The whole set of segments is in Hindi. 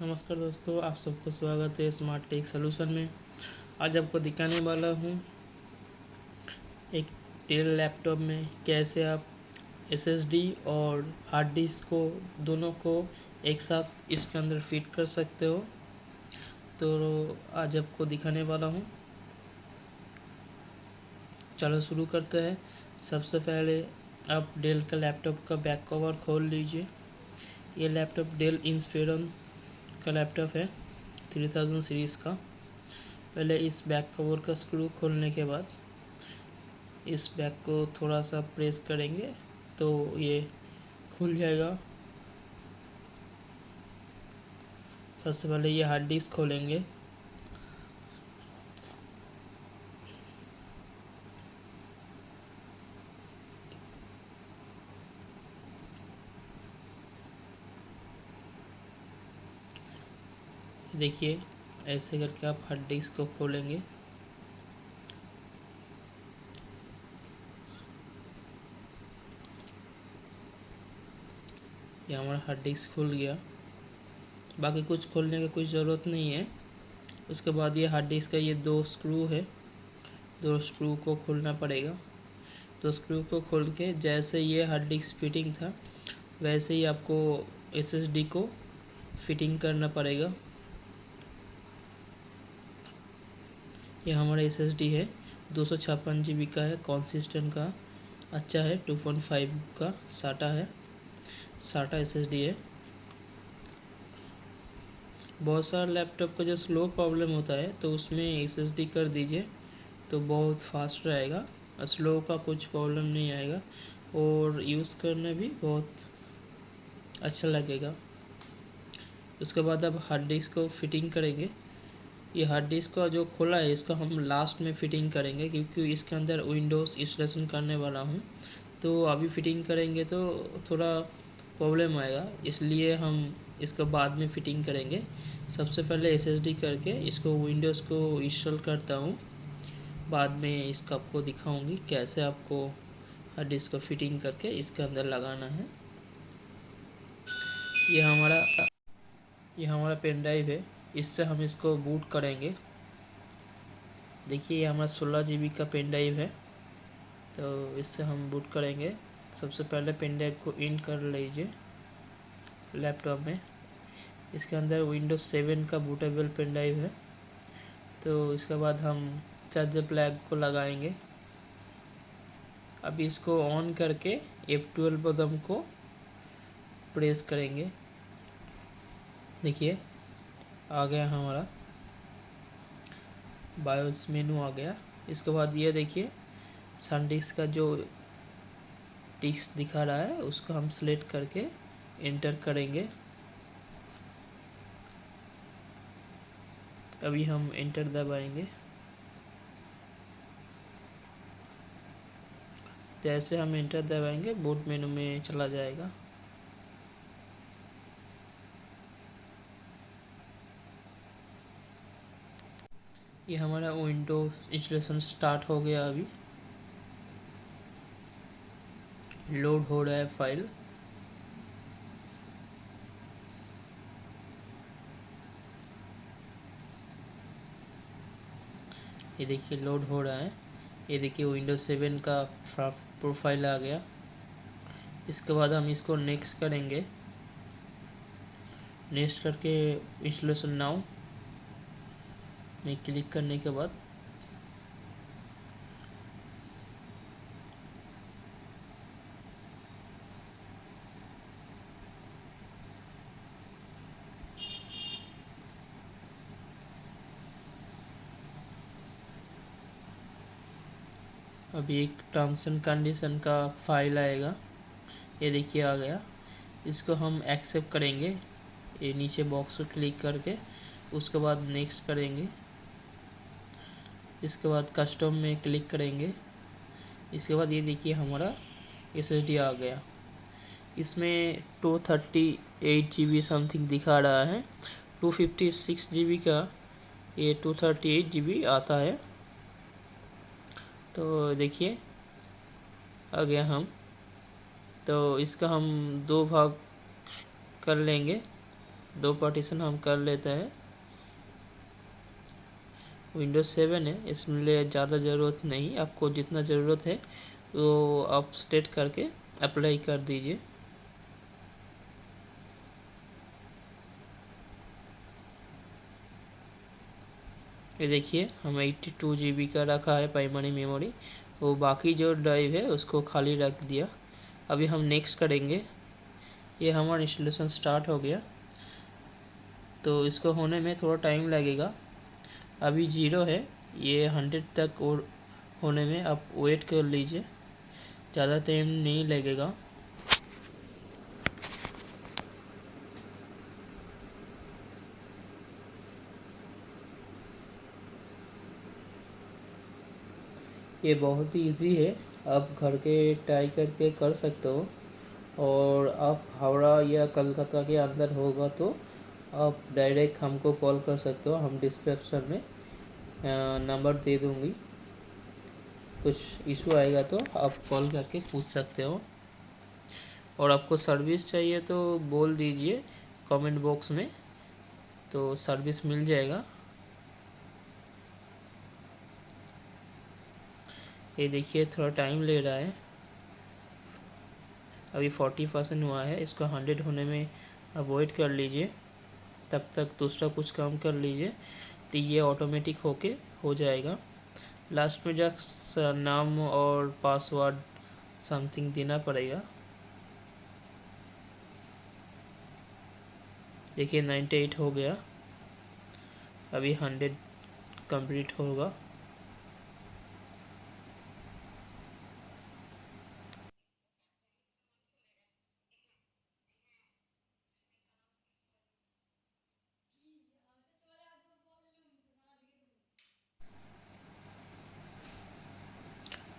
नमस्कार दोस्तों, आप सबको स्वागत है स्मार्ट टेक सोल्यूशन में। आज आपको दिखाने वाला हूँ एक डेल लैपटॉप में कैसे आप एसएसडी और हार्ड डिस्क को दोनों को एक साथ इसके अंदर फिट कर सकते हो। तो आज आपको दिखाने वाला हूँ। चलो शुरू करते हैं। सबसे पहले आप डेल का लैपटॉप का बैक कवर खोल लीजिए। ये लैपटॉप डेल इंस्पिरन का लैपटॉप है, 3000 सीरीज़ का। पहले इस बैक कवर का स्क्रू खोलने के बाद इस बैक को थोड़ा सा प्रेस करेंगे तो ये खुल जाएगा। सबसे पहले ये हार्ड डिस्क खोलेंगे। देखिए, ऐसे करके आप हार्ड डिस्क को खोलेंगे। ये हमारा हार्ड डिस्क खुल गया। बाकी कुछ खोलने की कुछ ज़रूरत नहीं है। उसके बाद ये हार्ड डिस्क का ये दो स्क्रू है, दो स्क्रू को खोलना पड़ेगा। तो स्क्रू को खोल के जैसे ये हार्ड डिस्क फिटिंग था वैसे ही आपको एसएसडी को फिटिंग करना पड़ेगा। ये हमारा एसएसडी है, 256 GB का है, कॉन्सिस्टेंट का अच्छा है, 2.5 का साटा है, साटा एसएसडी है। बहुत सारे लैपटॉप का जो स्लो प्रॉब्लम होता है तो उसमें एसएसडी कर दीजिए तो बहुत फास्ट रहेगा और स्लो का कुछ प्रॉब्लम नहीं आएगा और यूज़ करने भी बहुत अच्छा लगेगा। उसके बाद अब हार्ड डिस्क को फिटिंग करेंगे। ये हार्ड डिस्क का जो खोला है इसको हम लास्ट में फिटिंग करेंगे क्योंकि इसके अंदर विंडोज़ इंस्टॉलेशन करने वाला हूँ। तो अभी फिटिंग करेंगे तो थोड़ा प्रॉब्लम आएगा, इसलिए हम इसको बाद में फिटिंग करेंगे। सबसे पहले एसएसडी करके इसको विंडोज़ को इंस्टॉल करता हूँ, बाद में इसका आपको दिखाऊंगी कैसे आपको हार्ड डिस्क को फिटिंग करके इसके अंदर लगाना है। ये हमारा पेन ड्राइव है, इससे हम इसको बूट करेंगे। देखिए ये हमारा 16 GB का पेन ड्राइव है, तो इससे हम बूट करेंगे। सबसे पहले पेन ड्राइव को इन कर लीजिए लैपटॉप में। इसके अंदर विंडोज 7 का बूटेबल पेन ड्राइव है। तो इसके बाद हम चार्जर प्लग को लगाएंगे। अभी इसको ऑन करके F12 बटन को प्रेस करेंगे। देखिए आ गया हमारा बायोस मेनू आ गया। इसके बाद ये देखिए SanDisk का जो डिस्क दिखा रहा है उसको हम सिलेक्ट करके एंटर करेंगे। अभी हम एंटर दबाएंगे। जैसे हम एंटर दबाएंगे बूट मेनू में चला जाएगा। ये हमारा विंडोज इंस्टॉलेशन स्टार्ट हो गया। अभी लोड हो रहा है फाइल। ये देखिए लोड हो रहा है। ये देखिए विंडोज 7 का प्रोफाइल आ गया। इसके बाद हम इसको नेक्स्ट करेंगे। नेक्स्ट करके इंस्टॉलेशन नाउ में क्लिक करने के बाद अभी एक टर्म्स एंड कंडीशन का फाइल आएगा। ये देखिए आ गया। इसको हम एक्सेप्ट करेंगे। ये नीचे बॉक्स को क्लिक करके उसके बाद नेक्स्ट करेंगे। इसके बाद कस्टम में क्लिक करेंगे। इसके बाद ये देखिए हमारा एसएसडी आ गया। इसमें 238 GB समथिंग दिखा रहा है। 256 GB का ये 238 GB आता है। तो देखिए आ गया हम। तो इसका हम दो भाग कर लेंगे। 2 पार्टीशन हम कर लेते हैं। विंडोज 7 है, इसलिए ज़्यादा ज़रूरत नहीं, आपको जितना ज़रूरत है वो आप सेट करके अप्लाई कर दीजिए। ये देखिए हम 82 GB का रखा है प्राइमरी मेमोरी, वो बाकी जो ड्राइव है उसको खाली रख दिया। अभी हम नेक्स्ट करेंगे। ये हमारा इंस्टॉलेशन स्टार्ट हो गया, तो इसको होने में थोड़ा टाइम लगेगा। अभी 0 है, ये 100 तक और होने में आप वेट कर लीजिए, ज़्यादा टाइम नहीं लगेगा। ये बहुत ही इजी है, आप घर के ट्राई करके कर सकते हो। और आप हावड़ा या कलकत्ता के अंदर होगा तो आप डायरेक्ट हमको कॉल कर सकते हो, हम डिस्क्रिप्शन में नंबर दे दूँगी। कुछ इशू आएगा तो आप कॉल करके पूछ सकते हो। और आपको सर्विस चाहिए तो बोल दीजिए कमेंट बॉक्स में, तो सर्विस मिल जाएगा। ये देखिए थोड़ा टाइम ले रहा है, अभी 40% हुआ है, इसको 100 होने में अवॉइड कर लीजिए, तब तक दूसरा कुछ काम कर लीजिए, तो ये ऑटोमेटिक होके हो जाएगा। लास्ट में जाकर नाम और पासवर्ड समथिंग देना पड़ेगा। देखिए 98 हो गया, अभी 100 कंप्लीट होगा।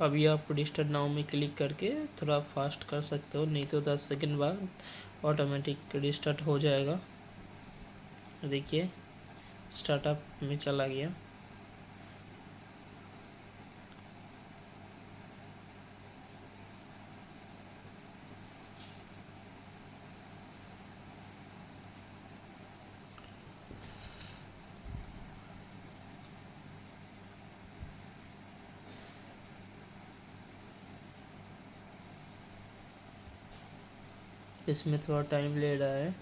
अभी आप रजिस्टर नाउ में क्लिक करके थोड़ा फास्ट कर सकते हो, नहीं तो 10 सेकंड बाद ऑटोमेटिक रजिस्टर्ड हो जाएगा। देखिए स्टार्टअप में चला गया। इसमें थोड़ा टाइम ले रहा है।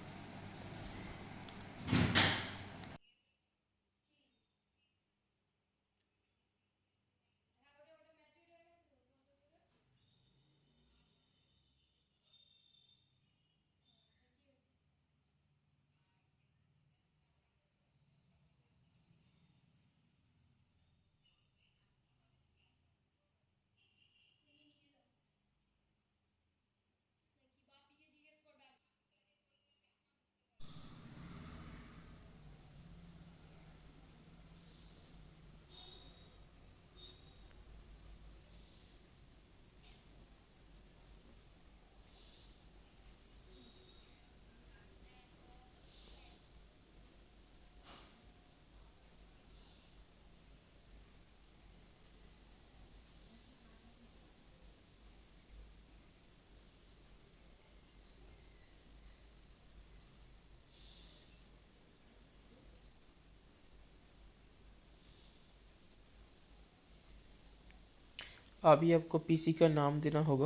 अभी आपको पीसी का नाम देना होगा,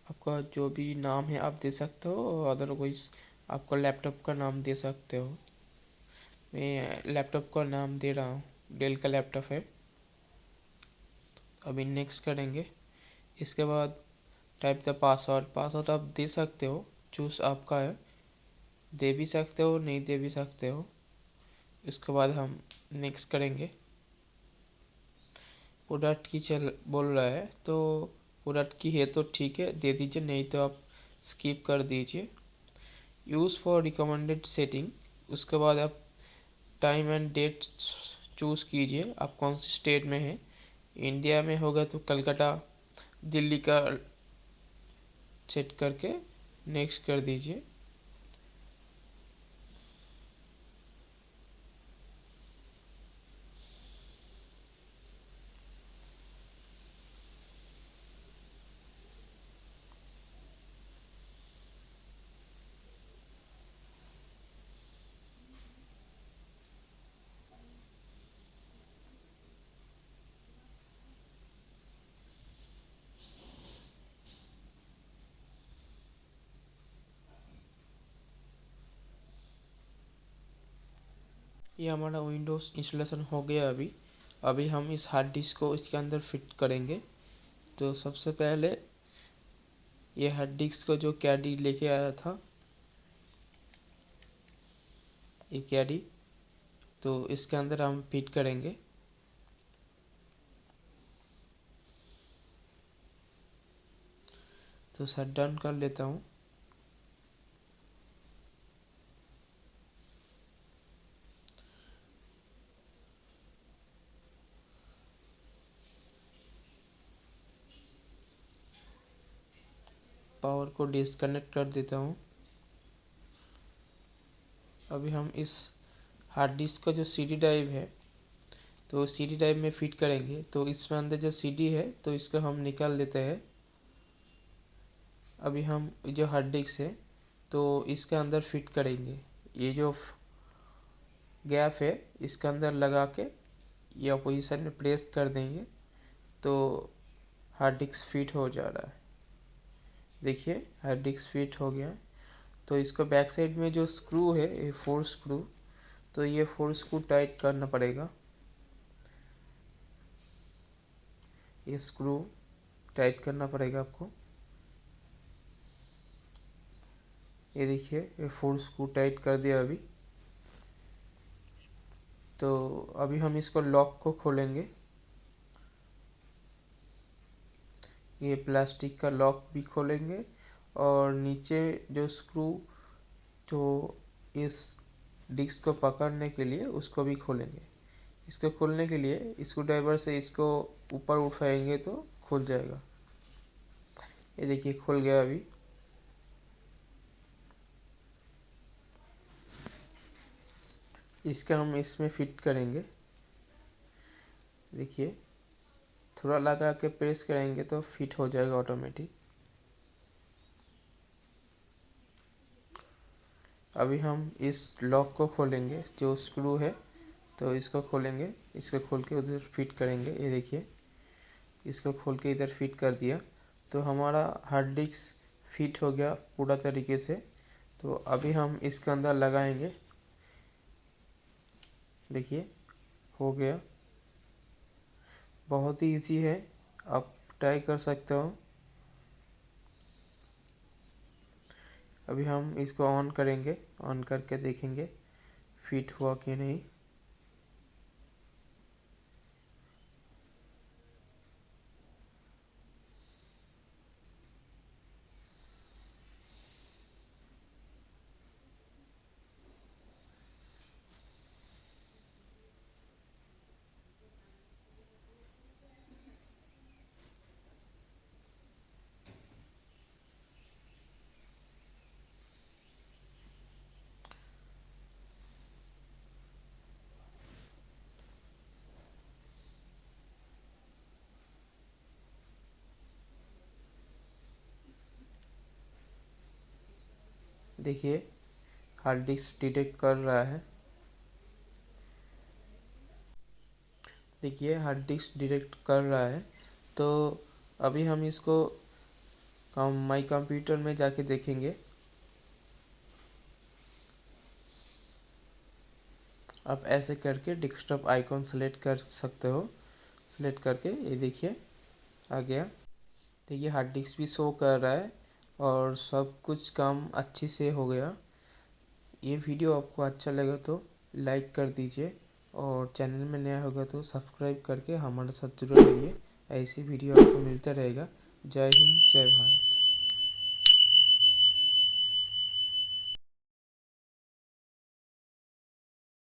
आपका जो भी नाम है आप दे सकते हो, अदरवाइज आपको लैपटॉप का नाम दे सकते हो। मैं लैपटॉप का नाम दे रहा हूँ, डेल का लैपटॉप है। अभी नेक्स्ट करेंगे। इसके बाद टाइप द पासवर्ड, पासवर्ड आप दे सकते हो, चूज आपका है, दे भी सकते हो नहीं दे भी सकते हो। इसके बाद हम नेक्स्ट करेंगे। प्रोडक्ट की चल बोल रहा है, तो प्रोडक्ट की है तो ठीक है दे दीजिए, नहीं तो आप स्किप कर दीजिए। यूज़ फॉर रिकमेंडेड सेटिंग, उसके बाद आप टाइम एंड डेट चूज़ कीजिए, आप कौन से स्टेट में हैं। इंडिया में होगा तो कलकत्ता, दिल्ली का सेट करके नेक्स्ट कर दीजिए। ये हमारा विंडोज़ इंस्टॉलेशन हो गया। अभी हम इस हार्ड डिस्क को इसके अंदर फिट करेंगे। तो सबसे पहले ये हार्ड डिस्क को जो कैडी लेके आया था, ये कैडी, तो इसके अंदर हम फिट करेंगे। तो शट डाउन कर लेता हूँ। पावर को डिस्कनेक्ट कर देता हूँ। अभी हम इस हार्ड डिस्क का जो सीडी ड्राइव है, तो सीडी ड्राइव में फिट करेंगे। तो इसमें अंदर जो सीडी है, तो इसको हम निकाल देते हैं। अभी हम जो हार्ड डिस्क है, तो इसके अंदर फिट करेंगे। ये जो गैप है, इसके अंदर लगा के ये पोजीशन में प्रेस कर देंगे, तो हार्ड डिस्क फिट हो जा रहा है। देखिए हार्ड डिस्क फिट हो गया। तो इसको बैक साइड में जो स्क्रू है, ये 4 स्क्रू, तो ये 4 स्क्रू टाइट करना पड़ेगा। ये स्क्रू टाइट करना पड़ेगा आपको। ये देखिए, ये 4 स्क्रू टाइट कर दिया अभी। तो अभी हम इसको लॉक को खोलेंगे। ये प्लास्टिक का लॉक भी खोलेंगे, और नीचे जो स्क्रू जो इस डिस्क को पकड़ने के लिए, उसको भी खोलेंगे। इसको खोलने के लिए स्क्रू ड्राइवर से इसको ऊपर उठाएंगे तो खुल जाएगा। ये देखिए खुल गया अभी। इसका हम इसमें फिट करेंगे। देखिए थोड़ा लगा के प्रेस करेंगे तो फिट हो जाएगा ऑटोमेटिक। अभी हम इस लॉक को खोलेंगे, जो स्क्रू है, तो इसको खोलेंगे। इसको खोल के उधर फिट करेंगे। ये देखिए, इसको खोल के इधर फिट कर दिया, तो हमारा हार्ड डिस्क फिट हो गया पूरा तरीके से। तो अभी हम इसके अंदर लगाएंगे। देखिए हो गया। बहुत ही इजी है, आप ट्राई कर सकते हो। अभी हम इसको ऑन करेंगे, ऑन करके देखेंगे फिट हुआ कि नहीं। देखिए हार्ड डिस्क डिटेक्ट कर रहा है। देखिए हार्ड डिस्क डिटेक्ट कर रहा है। तो अभी हम इसको माई कंप्यूटर में जाके देखेंगे। आप ऐसे करके डेस्कटॉप आइकॉन सेलेक्ट कर सकते हो। सेलेक्ट करके ये देखिए आ गया। देखिए हार्ड डिस्क भी शो कर रहा है, और सब कुछ काम अच्छे से हो गया। ये वीडियो आपको अच्छा लगा तो लाइक कर दीजिए, और चैनल में नया होगा तो सब्सक्राइब करके हमारे साथ जुड़े रहिए। ऐसे वीडियो आपको मिलता रहेगा। जय हिंद, जय भारत।